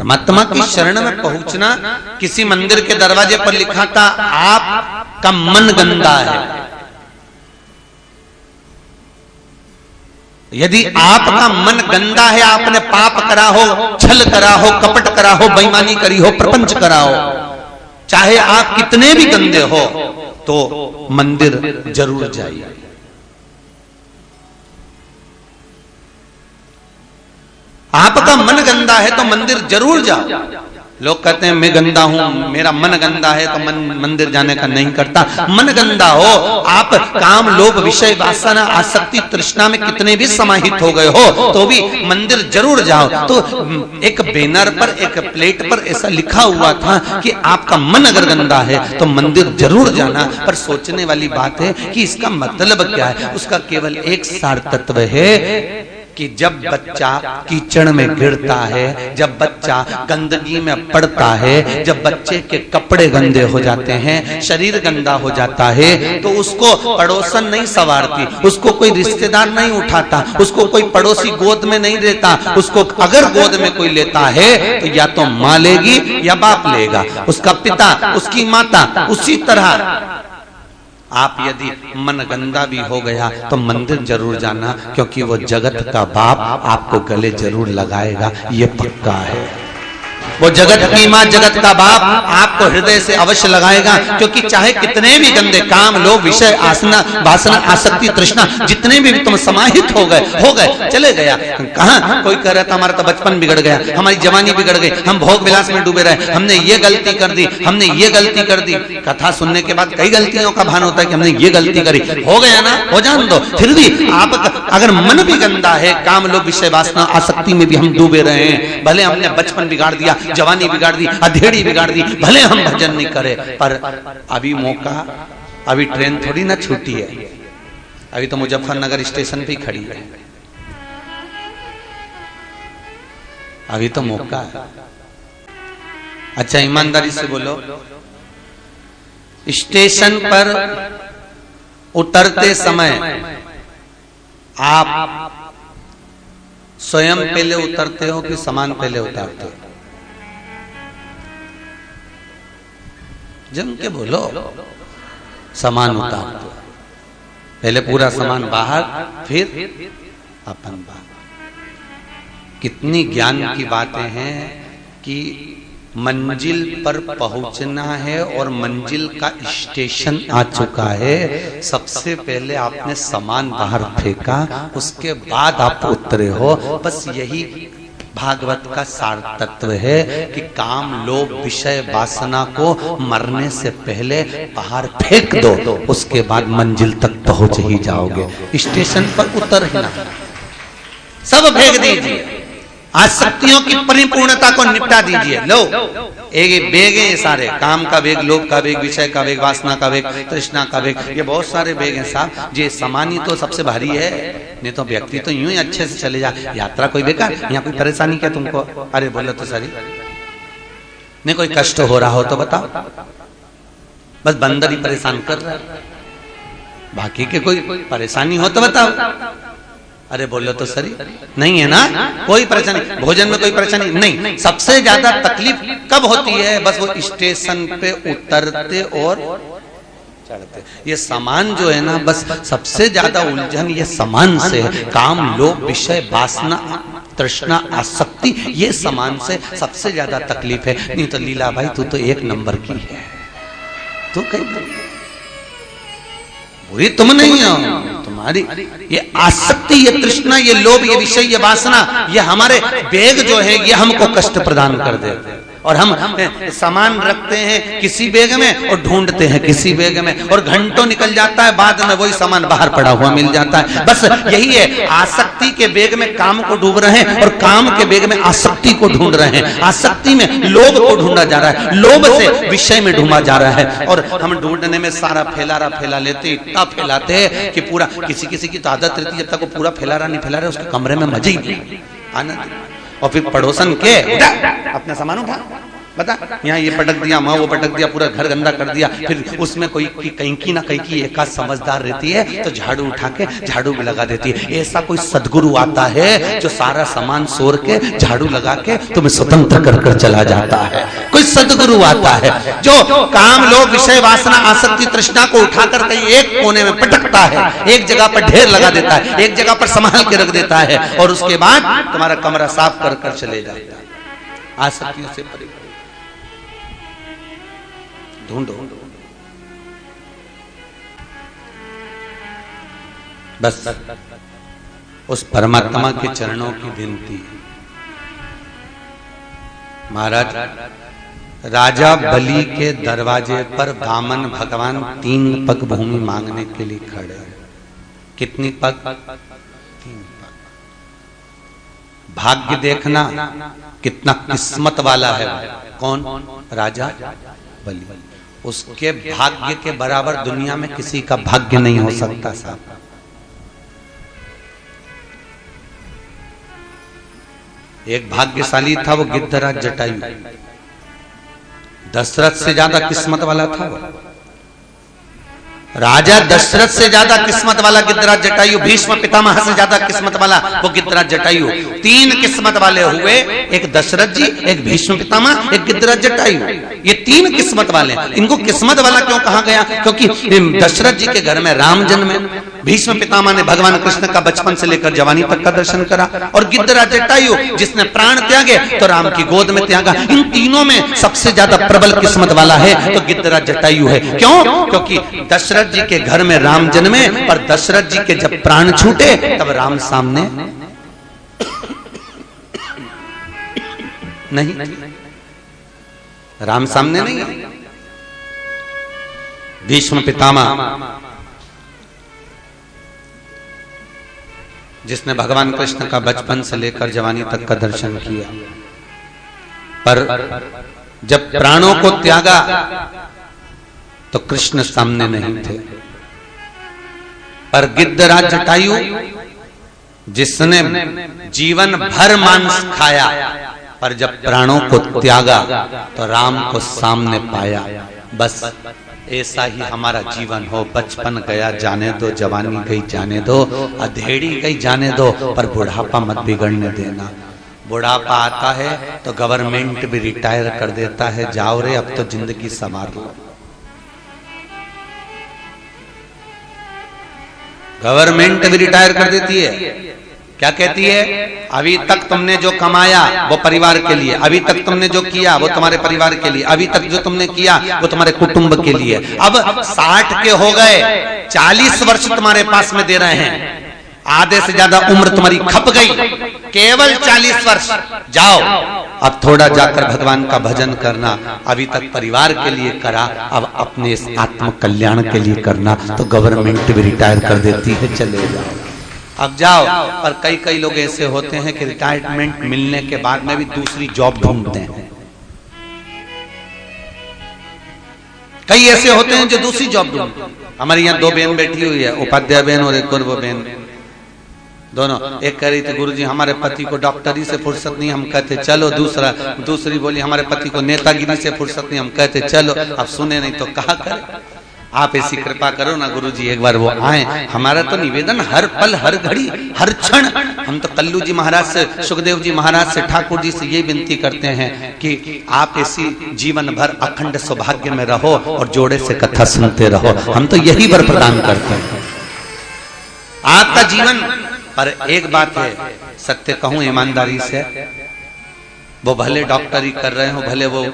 परमात्मा की शरण में पहुंचना। किसी मंदिर के दरवाजे पर लिखा था आपका मन गंदा है। यदि आपका मन गंदा है, आपने पाप करा हो, छल करा हो, कपट करा हो, बेईमानी करी हो, प्रपंच करा हो, चाहे आप कितने भी गंदे हो, तो मंदिर जरूर जाइए। आपका मन गंदा है तो मंदिर जरूर जाओ। लोग कहते हैं मैं गंदा हूं, मेरा मन गंदा है तो मंदिर जाने का नहीं करता। मन गंदा हो, आप काम, लोभ, विषय, वासना, आसक्ति, तृष्णा में कितने भी समाहित हो गए हो तो भी मंदिर जरूर जाओ। तो एक बैनर पर, एक प्लेट पर ऐसा लिखा हुआ था कि आपका मन अगर गंदा है तो मंदिर जरूर जाना। पर सोचने वाली बात है कि इसका मतलब क्या है। उसका केवल एक सार तत्व है कि जब बच्चा कीचड़ में गिरता है, जब बच्चा गंदगी में पड़ता है, जब बच्चे के कपड़े गंदे हो जाते हैं, शरीर गंदा हो जाता है, तो उसको पड़ोसन नहीं संवारती, उसको कोई रिश्तेदार नहीं उठाता, उसको कोई पड़ोसी गोद में नहीं लेता। उसको अगर गोद में कोई लेता है तो या तो माँ लेगी या बाप लेगा, उसका पिता, उसकी माता। उसी तरह आप यदि मन गंदा भी हो गया तो मंदिर जरूर जाना, क्योंकि वो जगत का बाप आपको गले जरूर लगाएगा, ये पक्का है। वो जगत की मां, जगत का बाप आपको हृदय से अवश्य लगाएगा। क्योंकि चाहे कितने भी गंदे काम, लोभ, विषय, आसना, वासना, आसक्ति, तृष्णा, जितने भी तुम समाहित हो गए, चले गया। कहां कोई कह रहा था हमारा तो बचपन बिगड़ गया, हमारी जवानी बिगड़ गई, हम भोग विलास में डूबे रहे, हमने ये गलती कर दी, हमने ये गलती कर दी। कथा सुनने के बाद कई गलतियों का भान होता है कि हमने ये गलती करी। हो गया ना, हो जान दो। फिर भी आप अगर मन भी गंदा है, काम, लोभ, विषय, वासना, आसक्ति में भी हम डूबे रहे हैं, भले हमने बचपन बिगाड़ दिया, जवानी बिगाड़ दी, अधेड़ी बिगाड़ दी, भले हम भजन नहीं करे, पर अभी मौका, अभी ट्रेन थोड़ी ना छूटी है, अभी तो मुजफ्फरनगर स्टेशन पे ही खड़ी है, अभी तो मौका है। अच्छा ईमानदारी से बोलो, स्टेशन पर उतरते समय आप स्वयं पहले उतरते हो कि सामान पहले उतारते हो? जम के बोलो। सामान उतारते हो, पहले पूरा सामान बाहर, फिर अपन बाहर। कितनी ज्ञान की बातें हैं कि मंजिल पर पहुंचना है और मंजिल का स्टेशन आ चुका है, सबसे पहले आपने सामान बाहर फेंका, उसके बाद आप उतरे हो। बस यही भागवत का सार तत्व है कि काम, लोभ, विषय, वासना को मरने से पहले बाहर फेंक दो, उसके बाद मंजिल तक पहुंच ही जाओगे। स्टेशन पर उतर ही ना, सब फेंक दीजिए, आसक्तियों की परिपूर्णता को निपटा दीजिए। लो, एक बेग है, ये सारे काम का बेग, लोभ का बेग, विषय का बेग, वासना का बेग, तृष्णा का बेग, ये बहुत सारे बेग हैं साहब। ये सामान ही तो सबसे भारी है, नहीं तो व्यक्ति तो यूं ही अच्छे से चले जा। यात्रा कोई बेकार, यहाँ कोई परेशानी क्या तुमको? अरे बोलो तो सही, नहीं कोई कष्ट हो रहा हो तो बताओ, बस बंदर ही परेशान कर रहा है, बाकी के कोई परेशानी हो तो बताओ। अरे बोलो तो सही, नहीं है ना कोई परेशानी, भोजन में कोई परेशानी नहीं। सबसे ज्यादा तकलीफ कब होती है? बस वो स्टेशन पे उतरते और चढ़ते। ये सामान जो है ना, बस सबसे ज्यादा उलझन ये सामान से है। काम, लोभ, विषय, वासना, तृष्णा, आसक्ति, ये सामान से सबसे ज्यादा तकलीफ है। नहीं तो लीला भाई तू तो एक नंबर की है, तू कहीं बुरी तुम नहीं हो, तुम्हारी ये आसक्ति, ये तृष्णा, ये लोभ, ये विषय, ये वासना, ये हमारे बेग जो है ये हमको कष्ट प्रदान कर देते हैं। और हम सामान रखते हैं किसी बेग में और ढूंढते हैं किसी बेग में, और घंटों निकल जाता है, बाद में वही सामान बाहर पड़ा हुआ मिल जाता है। बस यही है, आसक्ति के बेग में काम को ढूंढ रहे हैं और काम के बेग में आसक्ति को ढूंढ रहे हैं। आसक्ति में लोभ को ढूंढा जा रहा है, लोभ से विषय में ढूंढा जा रहा है। और हम ढूंढने में सारा फैला लेते, इतना फैलाते हैं कि पूरा, किसी की तो आदत रहती है जब तक वो पूरा फैला रहा नहीं फैला रहा, उसके कमरे में मजे ही आनंद। और फिर पड़ोसन के उठा अपना सामान उठा, पता, यहाँ ये पटक दिया, वहां वो पटक दिया, पूरा घर गंदा कर दिया। फिर उसमें कोई कहीं की ना कहीं की एक आध समझदार रहती है तो झाड़ू उठा के झाड़ू भी लगा देती है। ऐसा कोई सदगुरु आता है जो सारा सामान सोर के झाड़ू लगा के तुम्हें स्वतंत्र कर कर चला जाता है। कोई सदगुरु आता है जो काम, लोभ, विषय, वासना, आसक्ति, तृष्णा को उठाकर कहीं एक कोने में पटकता है, एक जगह पर ढेर लगा देता है, एक जगह पर संभाल के रख देता है और उसके बाद तुम्हारा कमरा साफ कर कर चले जाता है। आसक्तियों से परे ढूंढो, बस उस परमात्मा के चरणों की विनती। महाराज, राजा बलि के दरवाजे पर वामन भगवान 3 पग भूमि मांगने के लिए खड़े हैं। कितनी पग? 3 पग। भाग्य देखना कितना किस्मत वाला है। कौन? राजा बलि। उसके भाग्य के बराबर दुनिया में किसी का भाग्य नहीं हो सकता साहब। एक भाग्यशाली था वो गिद्धराज जटायु। दशरथ से ज्यादा किस्मत वाला था वो। राजा दशरथ से ज्यादा किस्मत वाला गिद्धराज जटायु, भीष्म पितामह से ज्यादा किस्मत वाला वो गिद्धराज जटायु। 3 किस्मत वाले हुए, एक दशरथ जी, एक भीष्म पितामह, एक गिद्धराज जटायु। ये 3 किस्मत वाले। इनको किस्मत वाला क्यों कहा गया? क्योंकि दशरथ जी के घर में राम जन्मे, भीष्म पितामह ने भगवान कृष्ण का बचपन से लेकर जवानी तक का दर्शन करा, और गिद्धराज जटायु जिसने प्राण त्यागे तो राम की गोद में त्यागा। इन तीनों में सबसे ज्यादा प्रबल किस्मत वाला है तो गिद्धराज जटायु है। क्यों? क्योंकि दशरथ जी के घर में राम जन्मे, पर दशरथ जी के जब प्राण छूटे तब राम सामने नहीं, राम सामने नहीं। भीष्म पितामह जिसने भगवान कृष्ण का बचपन से लेकर जवानी तक का दर्शन किया, पर जब प्राणों को त्यागा तो कृष्ण सामने नहीं थे। पर गिद्धराज जटायु जिसने जीवन भर मांस खाया, पर जब प्राणों को त्यागा तो राम को सामने पाया। बस ऐसा ही हमारा जीवन हो। बचपन गया जाने दो, जवानी गई जाने दो, अधेड़ी गई जाने दो, पर बुढ़ापा मत बिगड़ने देना। बुढ़ापा आता है तो गवर्नमेंट भी रिटायर कर देता है, जाओ रे अब तो जिंदगी संवार लो। गवर्नमेंट भी रिटायर कर देती है। क्या कहती है? अभी तक तुमने जो कमाया वो परिवार के लिए, अभी तक तुमने जो किया वो तुम्हारे परिवार के लिए, अभी तक जो तुमने किया वो तुम्हारे कुटुंब के लिए। अब 60 के हो गए, 40 वर्ष तुम्हारे पास में दे रहे हैं, आधे से ज्यादा उम्र तुम्हारी खप गई, केवल 40 वर्ष। जाओ अब थोड़ा जाकर भगवान का भजन करना। अभी तक परिवार के लिए करा, अब अपने इस आत्म कल्याण के लिए करना। तो गवर्नमेंट भी रिटायर कर देती है, चले जाओ अब जाओ। पर कई लोग ऐसे होते हैं कि रिटायरमेंट मिलने के बाद में भी दूसरी जॉब ढूंढते हैं। कई ऐसे होते हैं जो दूसरी जॉब ढूंढते हैं। हमारी यहाँ 2 बहन बैठी हुई है, उपाध्याय बहन और एक पूर्व बहन, दोनों। एक कह रही थी गुरुजी हमारे पति को डॉक्टरी से फुर्सत नहीं, हम कहते चलो। दूसरी बोली हमारे पति को नेतागिरी से फुर्सत नहीं, हम कहते चलो। अब सुने नहीं तो कहा करें। आप ऐसी कृपा करो ना गुरुजी, एक बार वो आए। हमारा तो निवेदन हर पल, हर घड़ी, हर क्षण, हम तो कल्लू जी महाराज से, सुखदेव जी महाराज से, ठाकुर जी से ये विनती करते हैं कि आप ऐसी जीवन भर अखंड सौभाग्य में रहो और जोड़े से कथा सुनते रहो। हम तो यही वर प्रदान करते हैं आपका जीवन। पर एक बात है, सत्य कहूं ईमानदारी से, वो भले डॉक्टरी कर रहे हो, भले वो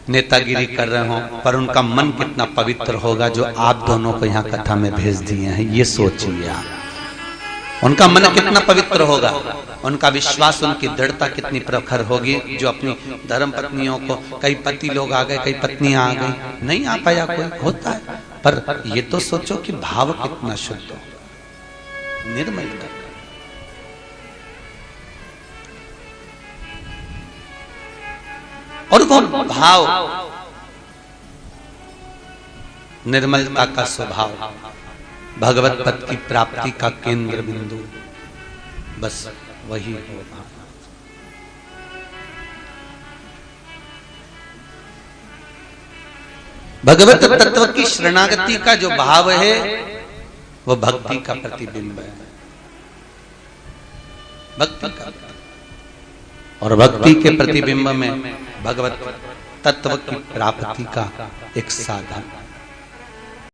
नेतागिरी कर रहे हो, पर उनका मन कितना पवित्र होगा जो आप दोनों को यहाँ कथा में भेज दिए हैं। ये सोचिए आप, उनका मन कितना पवित्र होगा, उनका विश्वास, उनकी दृढ़ता कितनी प्रखर होगी। जो अपनी धर्म पत्नियों को, कई पति लोग आ गए, कई पत्नियां आ गई, नहीं आ पाया कोई, होता है। पर ये तो सोचो कि भाव कितना शुद्ध हो, निर्मलता। और वो भाव, निर्मलता का स्वभाव, भगवत पद की प्राप्ति का केंद्र बिंदु, बस वही होगा। भगवत तत्व की शरणागति का जो भाव है वो भक्ति का प्रतिबिंब है, भक्ति का। और भक्ति के प्रतिबिंब में भगवत तत्व की प्राप्ति का एक साधन।